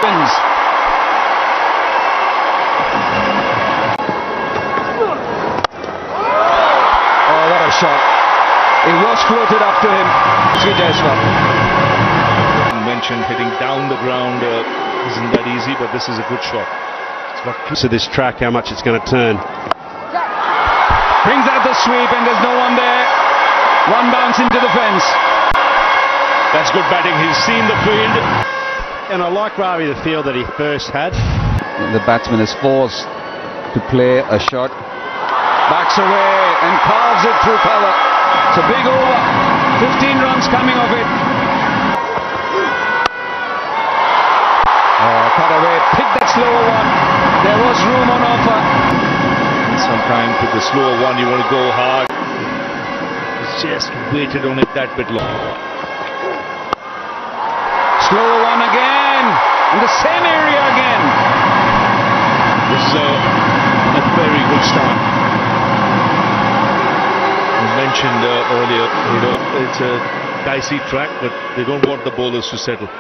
Wins. Oh, what a shot. It was floated up to him. Jaiswal. Mentioned hitting down the ground isn't that easy, but this is a good shot. It's got to this track how much it's going to turn. Brings out the sweep and there's no one there. One bounce into the fence. That's good batting. He's seen the field. And I like Ravi the field that he first had. The batsman is forced to play a shot. Backs away and carves it through cover. It's a big over. 15 runs coming of it. Cut away. Pick that slower one. There was room on offer. Sometimes with the slower one you want to go hard. He's just waited on it that bit long. Slower one again. In the same area again. This is a very good start. You mentioned earlier, it's a dicey track, but they don't want the bowlers to settle.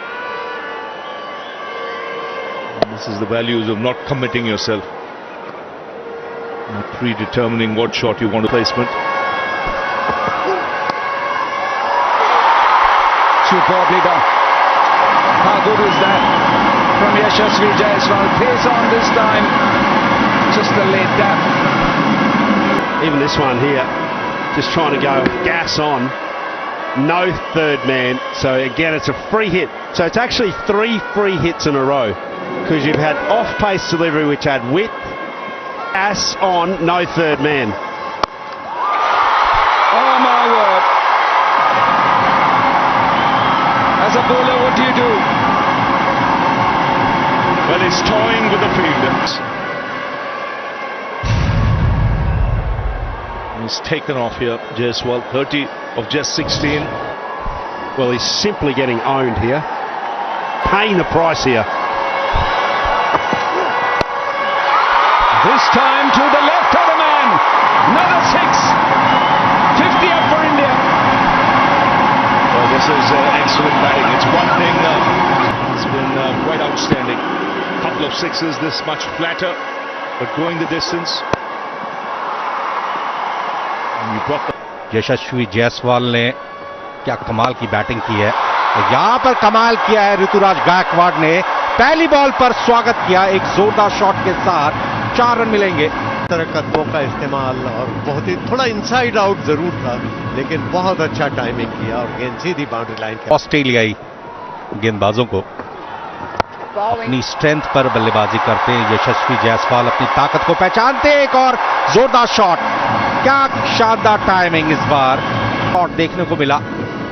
And this is the values of not committing yourself, not predetermining what shot you want to placement. Superbly done. How good is that from Yashasvi Jaiswal? Pace on this time. Just a late dab. Even this one here, just trying to go gas on. No third man. So again, it's a free hit. So it's actually 3 free hits in a row. Because you've had off-pace delivery which had width, gas on, no third man. Oh my word. As a bowler, what do you do? Well, he's toying with the field. He's taken off here, Jaiswal, 30 of just 16. Well, he's simply getting owned here. Paying the price here. This time to the left of the man. Another 6. 50 up for India. Well, this is excellent batting. It's one thing. It's been quite outstanding. Couple of sixes, this much flatter, but going the distance. And you brought the यशस्वी जायसवाल ने क्या कमाल की batting की है। तो यहां पर कमाल किया है ऋतुराज गायकवाड़ ने। पहली बॉल पर स्वागत किया एक जोरदार शॉट के साथ। 4 रन मिलेंगे। तरह कदमों का इस्तेमाल और बहुत ही थोड़ा इनसाइड आउट जरूर था, लेकिन बहुत अच्छा टाइमिंग किया और गेंद सीधी बाउंड्री लाइन के। ऑस्ट्रेलियाई गेंदबाजों को अपनी स्ट्रेंथ पर बल्लेबाजी करते हैं यशस्वी जायसवाल, अपनी ताकत को पहचानते हैं। एक और जोरदार शॉट, क्या शानदार टाइमिंग इस बार। शॉट देखने को मिला,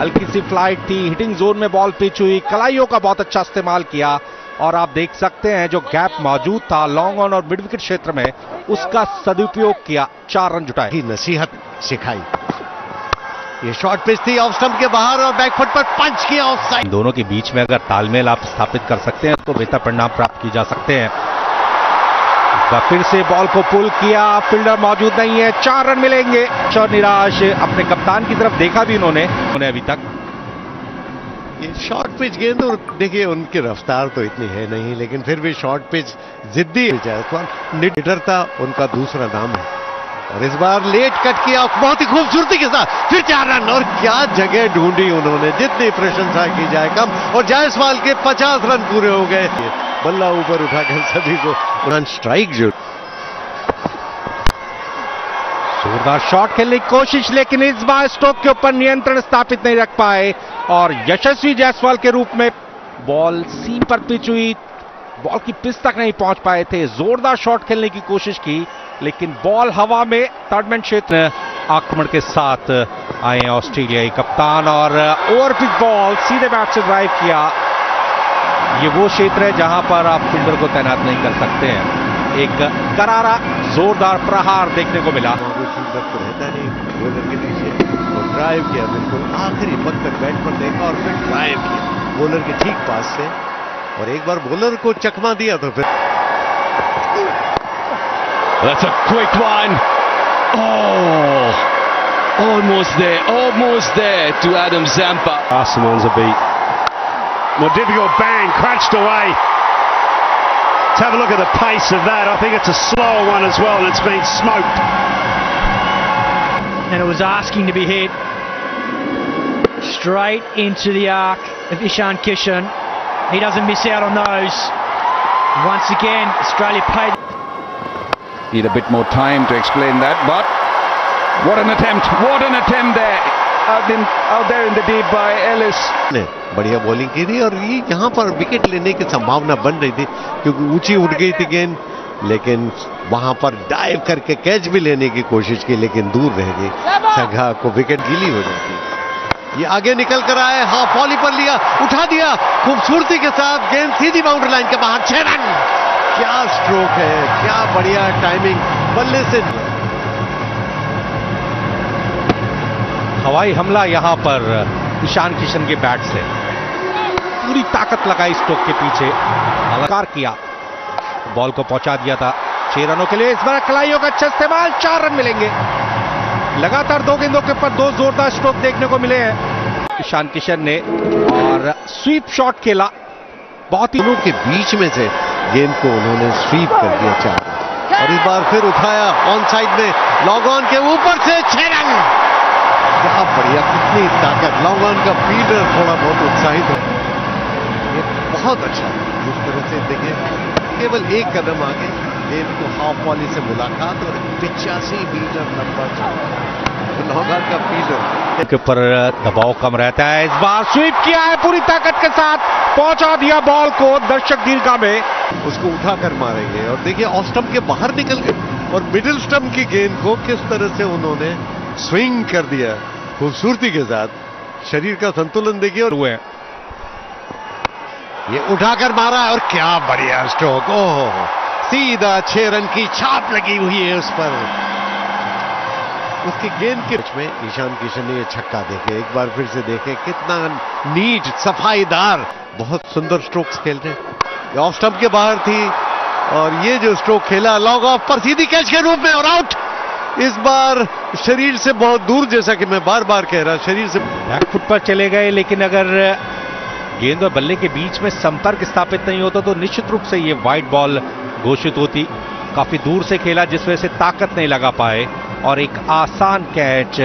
हल्की सी फ्लाइट थी, हिटिंग जोन में बॉल पिच हुई, कलाइयों का बहुत अच्छा इस्तेमाल किया और आप देख सकते हैं जो गैप मौजूद था लॉन्ग ऑन और मिड विकेट क्षेत्र में, उसका सदुपयोग किया। 4 रन जुटाए। की नसीहत सिखाई। ये शॉर्ट पिच थी ऑफ स्टंप के बाहर और बैकफुट पर पंच किया ऑफ साइड। दोनों के बीच में अगर तालमेल आप स्थापित कर सकते हैं तो बेहतर परिणाम प्राप्त की जा सकते हैं। फिर से बॉल को पुल किया, फील्डर मौजूद नहीं है। 4 रन मिलेंगे। और निराश अपने कप्तान की तरफ देखा भी इन्होंने अभी तक। ये शॉर्ट पिच गेंद, और देखिए उनकी रफ्तार तो इतनी है नहीं, लेकिन फिर भी शॉर्ट पिच जिद्दी जायसवाल। निडरता उनका दूसरा नाम है और इस बार लेट कट किया बहुत ही खूबसूरती के साथ। फिर 4 रन और क्या जगह ढूंढी उन्होंने, जितनी प्रशंसा की जाए कम। और जायसवाल के 50 रन पूरे हो गए। बल्ला ऊपर उठाकर सभी को स्ट्राइक जो। जोरदार शॉट खेलने की कोशिश, लेकिन इस बार स्टोक के ऊपर नियंत्रण स्थापित नहीं रख पाए और यशस्वी जायसवाल के रूप में बॉल सीम पर पिच हुई, बॉल की पिच तक नहीं पहुंच पाए थे। जोरदार शॉट खेलने की कोशिश की, लेकिन बॉल हवा में थर्ड क्षेत्र। आक्रमण के साथ आए ऑस्ट्रेलियाई कप्तान और ओवर पिच बॉल सीधे बैट से ड्राइव किया। ये वो क्षेत्र है जहां पर आप फील्डर को तैनात नहीं कर सकते हैं। एक करारा जोरदार प्रहार देखने को मिला। फील्डर तो रहता नहीं बॉलर के नीचे, और ड्राइव किया बिल्कुल आखिरी वक्त तक बैट पर देखा और फिर ड्राइव किया बॉलर के ठीक पास से। और एक बार बॉलर को चकमा दिया तो फिर। That's a quick one. Oh, almost there to Adam Zampa. Arsenal's a beat. More difficult, bang, crunched away. Let's have a look at the pace of that. I think it's a slower one as well, and it's been smoked. And it was asking to be hit straight into the arc of Ishan Kishan. He doesn't miss out on those. Once again, Australia paid. Need a bit more time to explain that, but what an attempt there out there in the deep by Ellis. ने बढ़िया bowling की थी और ये यहाँ पर wicket लेने की संभावना बन रही थी क्योंकि ऊंची उठ गई थी गेंद, लेकिन वहां पर डाइव करके कैच भी लेने की कोशिश की लेकिन दूर रह गई। छग्गा को विकेट गीली हो जाती। ये आगे निकल कर आए, हाँ फॉली पर लिया, उठा दिया खूबसूरती के साथ, गेंद सीधी बाउंड्री लाइन के बाहर, 6 रन। क्या स्ट्रोक है, क्या बढ़िया टाइमिंग बल्ले से। हवाई हमला यहां पर ईशान किशन के बैट से, पूरी ताकत लगाई स्टोक के पीछे, अलंकार किया, बॉल को पहुंचा दिया था 6 रनों के लिए। इस बार कलाइयों का अच्छा इस्तेमाल, 4 रन मिलेंगे। लगातार 2 गेंदों के ऊपर 2 जोरदार स्ट्रोक देखने को मिले हैं ईशान किशन ने, और स्वीप शॉट खेला बहुत ही। दोनों के बीच में से गेंद को उन्होंने स्वीप कर दिया 4 रन, और इस बार फिर उठाया ऑन साइड में, लॉन्ग ऑन के ऊपर से 6 रन। क्या बढ़िया, कितनी ताकत, लॉन्ग ऑन का फील्डर थोड़ा बहुत उत्साहित है। ये बहुत अच्छा जिस तरह से देखिए, केवल 1 कदम आगे, गेंद को हाफ वॉली से मुलाकात और 85 मीटर लंबा लॉन्ग ऑन का फील्डर के ऊपर दबाव कम रहता है। इस बार स्वीप किया है पूरी ताकत के साथ, पहुंचा दिया बॉल को दर्शक दीर्घा में, उसको उठाकर मारेंगे। और देखिए ऑफ स्टंप के बाहर निकल गए और मिडिल स्टंप की गेंद को किस तरह से उन्होंने स्विंग कर दिया खूबसूरती के साथ। शरीर का संतुलन देखिए, और हुए ये उठाकर मारा और क्या बढ़िया स्ट्रोक, ओह सीधा 6 रन की छाप लगी हुई है उस पर। उसकी गेंद के बीच में ईशान किशन ने ये छक्का देखे, एक बार फिर से देखे, कितना नीट सफाईदार, बहुत सुंदर स्ट्रोक्स खेल रहे। ऑफ स्टंप के बाहर थी और ये जो स्ट्रोक खेला लॉन्ग ऑफ पर सीधी कैच के रूप में, और आउट। इस बार शरीर से बहुत दूर, जैसा कि मैं बार बार कह रहा, शरीर से बैक फुट पर चले गए, लेकिन अगर गेंद और बल्ले के बीच में संपर्क स्थापित नहीं होता तो निश्चित रूप से ये वाइड बॉल घोषित होती। काफी दूर से खेला जिस वजह से ताकत नहीं लगा पाए, और एक आसान कैच।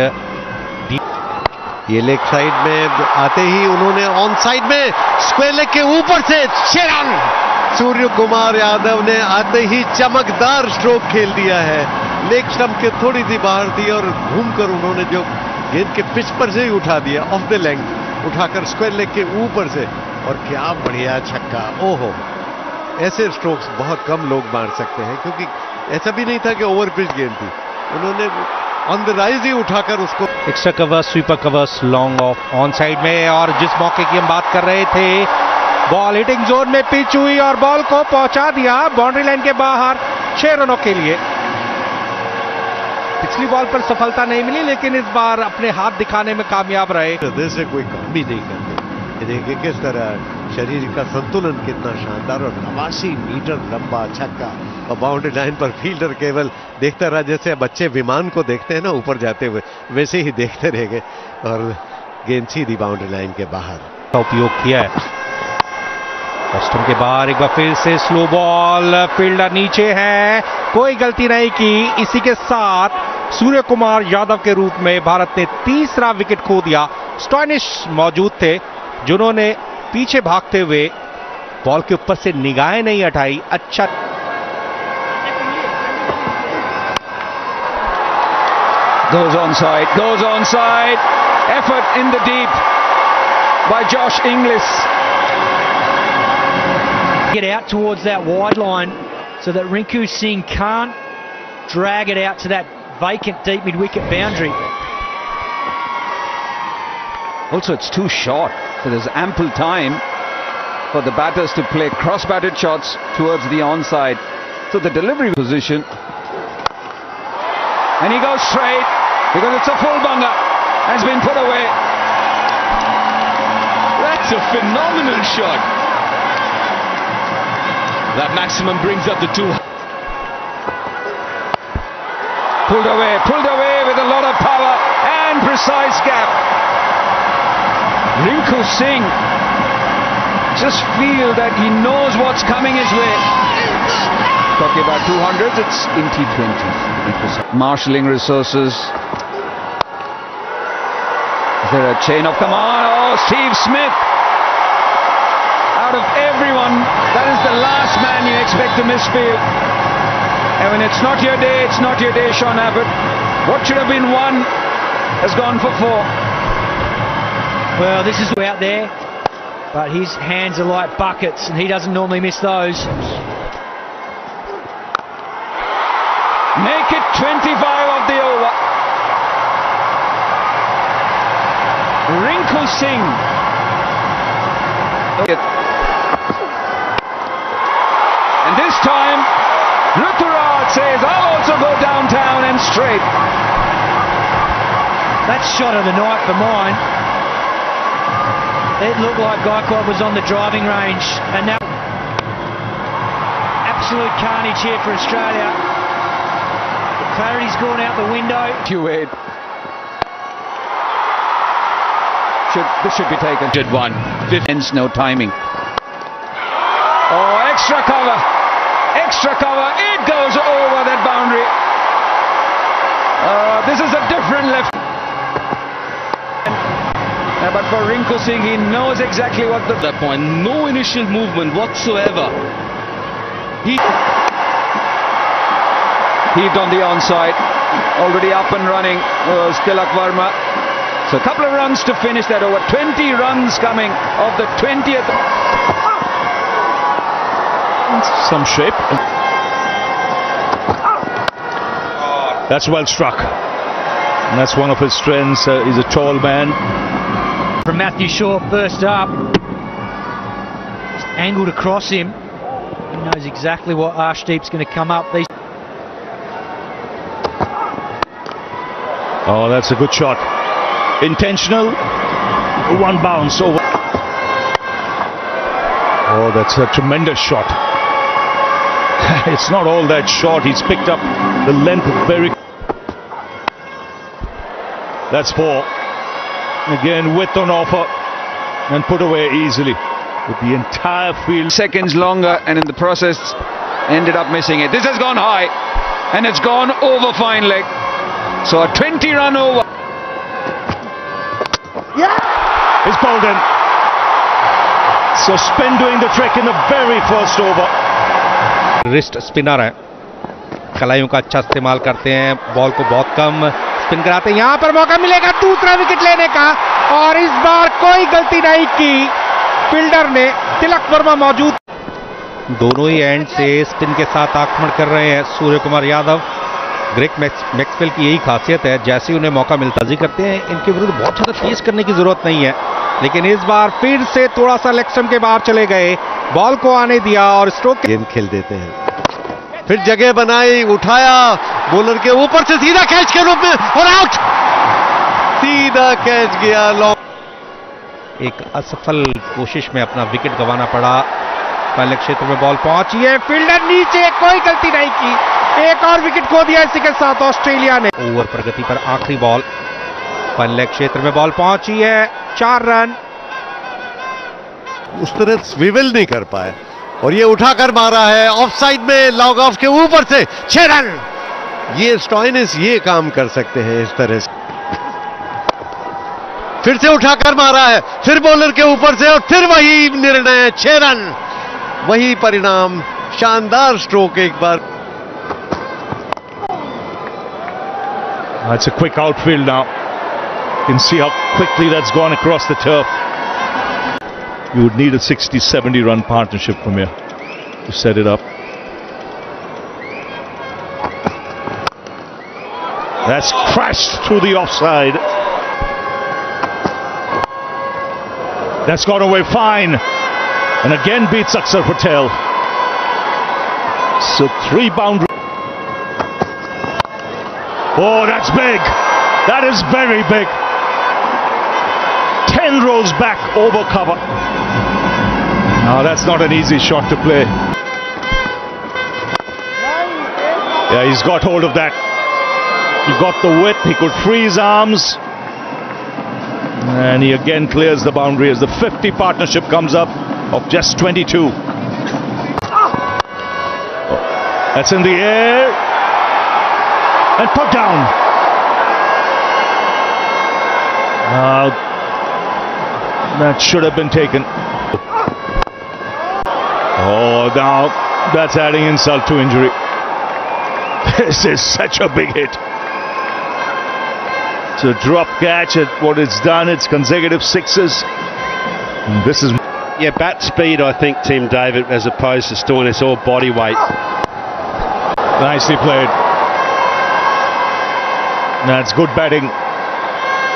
ये लेग साइड में आते ही उन्होंने ऑन साइड में स्क्वायर लेग के ऊपर से 6 रन। सूर्य कुमार यादव ने आते ही चमकदार स्ट्रोक खेल दिया है, लेग स्टंप के थोड़ी सी बाहर थी और घूमकर उन्होंने जो गेंद के पिच पर से ही उठा दिया, ऑफ द लेंथ उठाकर स्क्वायर लेग के ऊपर से, और क्या बढ़िया छक्का। ओहो, ऐसे स्ट्रोक्स बहुत कम लोग मार सकते हैं, क्योंकि ऐसा भी नहीं था कि ओवर पिच गेंद थी, उन्होंने ऑन द राइज ही उठाकर उसको। Extra covers, sweeper covers, long off on side में, और जिस मौके की हम बात कर रहे थे, बॉल हिटिंग जोन में पिच हुई और बॉल को पहुंचा दिया बाउंड्री लाइन के बाहर 6 रनों के लिए। पिछली बॉल पर सफलता नहीं मिली, लेकिन इस बार अपने हाथ दिखाने में कामयाब रहे। हृदय से कोई काम भी नहीं करते। देखिए किस तरह शरीर का संतुलन कितना शानदार, और 89 मीटर लंबा छक्का, और बाउंड्री लाइन पर फील्डर केवल देखता रहा, जैसे बच्चे विमान को देखते हैं ना ऊपर जाते हुए, वैसे ही देखते रह गए, और गेंद सीधी बाउंड्री लाइन के बाहर। का उपयोग किया है ऑस्टन के बाहर, एक बार फिर से स्लो बॉल, फील्डर नीचे है, कोई गलती नहीं की। इसी के साथ सूर्य कुमार यादव के रूप में भारत ने तीसरा विकेट खो दिया। स्टॉइनिस मौजूद थे जिन्होंने पीछे भागते हुए बॉल के ऊपर से निगाहें नहीं हटाई। अच्छा Goes onside, effort in the deep by Josh Inglis. Get out towards that wide line so that Rinku Singh can't drag it out to that vacant deep mid-wicket boundary. Also, it's too short, so there's ample time for the batters to play cross-batted shots towards the onside. So the delivery position, and he goes straight because it's a full bunger, has been put away. That's a phenomenal shot. That maximum brings up the 2. Pulled away with a lot of power and precise gap. Rinku Singh just feel that he knows what's coming his way. Talking about 200s, it's in T20. Marshalling resources. Is there a chain of command? Oh, Steve Smith. Out of everyone, that is the last man you expect to misfield. And when it's not your day, it's not your day, Sean Abbott. What should have been 1 has gone for 4. Well, this is out there, but his hands are like buckets, and he doesn't normally miss those. Make it 25 of the over. Rinku Singh. And this time, Ruturaj says, I'll also go downtown and straight. That shot of the night for mine. It looked like Gaikwad was on the driving range, and now absolute carnage here for Australia. The clarity's gone out the window. Q8. This should be taken. Did one. Hence no timing. Oh, extra cover. Extra cover. It goes over that boundary. This is a different left. But for Rinku Singh, he knows exactly what that point. No initial movement whatsoever. He heaved on the onside. Already up and running was Tilak Verma. So a couple of runs to finish that over. 20 runs coming of the 20th. Some shape. That's well struck. And that's one of his strengths. He's a tall man. From Matthew Shaw first up. Just angled across him. He knows exactly what Arshdeep's going to come up. Oh, that's a good shot. Intentional. One bounce over. Oh, that's a tremendous shot. It's not all that short. He's picked up the length very. That's 4. Again, width on offer and put away easily with the entire field. Seconds longer, and in the process ended up missing it. This has gone high and it's gone over fine leg. So a 20-run over. It's bowled in. So spin doing the trick in the very first over. Wrist spinner है, कलाइयों का अच्छा इस्तेमाल करते हैं, ball को बहुत कम spin कराते हैं. यहां पर मौका मिलेगा दूसरा विकेट लेने का, और इस बार कोई गलती नहीं की फील्डर ने. तिलक वर्मा मौजूद. दोनों ही एंड से स्पिन के साथ आक्रमण कर रहे हैं सूर्य कुमार यादव. ग्रेग मैक्सवेल की यही खासियत है, जैसे उन्हें मौका मिलता जी करते हैं. इनके विरुद्ध बहुत ज्यादा तेज करने की जरूरत नहीं है, लेकिन इस बार फिर से थोड़ा सा लेग स्टंप के बाहर चले गए, बॉल को आने दिया और स्ट्रोक गेंद खेल देते हैं. फिर जगह बनाई, उठाया बॉलर के ऊपर से सीधा कैच के रूप में, और आउट. सीधा कैच गया लॉन्ग. एक असफल कोशिश में अपना विकेट गंवाना पड़ा. पहले क्षेत्र में बॉल पहुंची है, फील्डर नीचे, कोई गलती नहीं की. एक और विकेट खो दिया इसी के साथ ऑस्ट्रेलिया ने. ओवर प्रगति पर आखिरी बॉल, पहले क्षेत्र में बॉल पहुंची है, 4 रन. उस तरह स्विवेल नहीं कर पाए, और ये उठाकर मारा है ऑफ साइड में, लॉग ऑफ के ऊपर से 6 रन. ये स्टॉइनिस ये काम कर सकते हैं इस तरह से. फिर से उठाकर मारा है, फिर बॉलर के ऊपर से, और फिर वही निर्णय, 6 रन, वही परिणाम. शानदार स्ट्रोक एक बार. It's a quick outfield now. You can see how quickly that's gone across the turf. You would need a 60-70 run partnership from here to set it up. That's crashed through the offside. That's gone away fine, and again beats Akshar Patel. So 3 boundaries. Oh, that's big. That is very big. 10 rolls back over cover. Now that's not an easy shot to play. Yeah, he's got hold of that. He got the width, he could free his arms. And he again clears the boundary as the 50 partnership comes up. of just 22. That's in the air and put down. That should have been taken. Oh, now that's adding insult to injury. This is such a big hit. It's a drop catch at what it's done. It's consecutive sixes. And this is... Yeah, bat speed, I think, Tim David, as opposed to Stoinis, or body weight. Nicely played. That's good batting.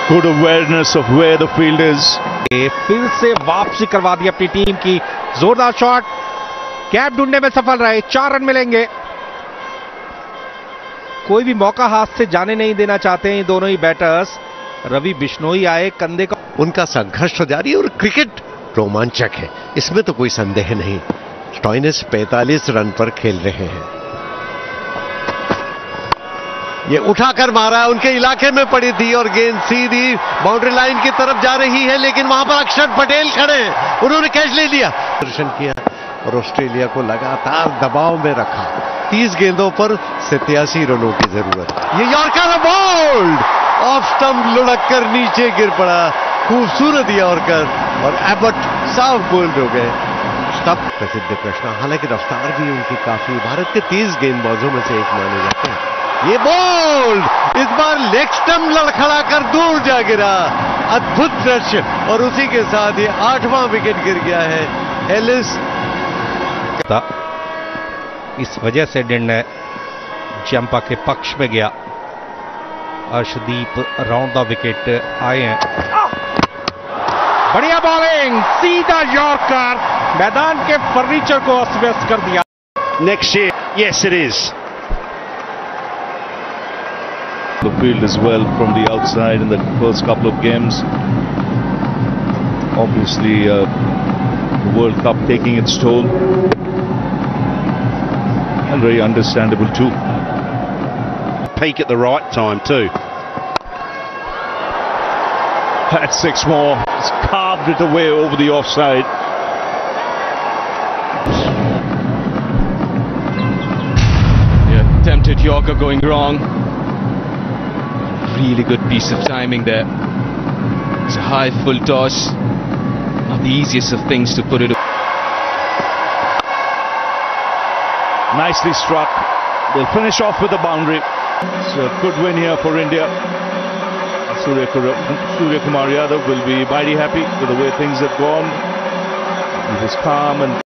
Good awareness of where the field is. फिर से वापसी करवा दी अपनी team की. जोरदार shot, cap ढूंढने में सफल रहे. 4 रन मिलेंगे. कोई भी मौका हाथ से जाने नहीं देना चाहते हैं दोनों ही बैटर्स. रवि बिश्नोई आए, कंधे का उनका संघर्ष जारी है और क्रिकेट रोमांचक है, इसमें तो कोई संदेह नहीं. स्टोइनिस 45 रन पर खेल रहे हैं. ये उठाकर मारा है, उनके इलाके में पड़ी थी और गेंद सीधी बाउंड्री लाइन की तरफ जा रही है, लेकिन वहां पर अक्षर पटेल खड़े हैं. उन्होंने कैच ले लिया, प्रदर्शन किया और ऑस्ट्रेलिया को लगातार दबाव में रखा. 30 गेंदों पर 87 रनों की जरूरत. ये यॉर्कर बोल्ड ऑफ स्टंप लुढ़क कर नीचे गिर पड़ा. खूबसूरत यॉर्कर और एबट साफ बोल्ड हो गए. तब प्रसिद्ध कृष्णा, हालांकि रफ्तार भी उनकी काफी, भारत के 30 गेंदबाजों में से एक माने जाते हैं. ये बोल्ड इस बार लेग स्टंप लड़खड़ा कर दूर जा गिरा. अद्भुत दृश्य, और उसी के साथ ये 8वां विकेट गिर गया है. एलिस, इस वजह से निर्णय जंपा के पक्ष में गया. अर्शदीप राउंड द विकेट आए हैं. बढ़िया बॉलिंग, सीधा यॉर्कर, मैदान के फर्नीचर को अस्त व्यस्त कर दिया. Next year, yes it is. The field as well from the outside in the first couple of games. Obviously, the World Cup taking its toll. And very understandable too. Peak at the right time too. That's 6 more. It's carved it away over the offside. Yeah, tempted Yorker going wrong. Really good piece of timing there. It's a high full toss. Not the easiest of things to put it. Nicely struck. They'll finish off with the boundary. It's a good win here for India. Surya Kumar Yadav will be mighty happy with the way things have gone. He was calm and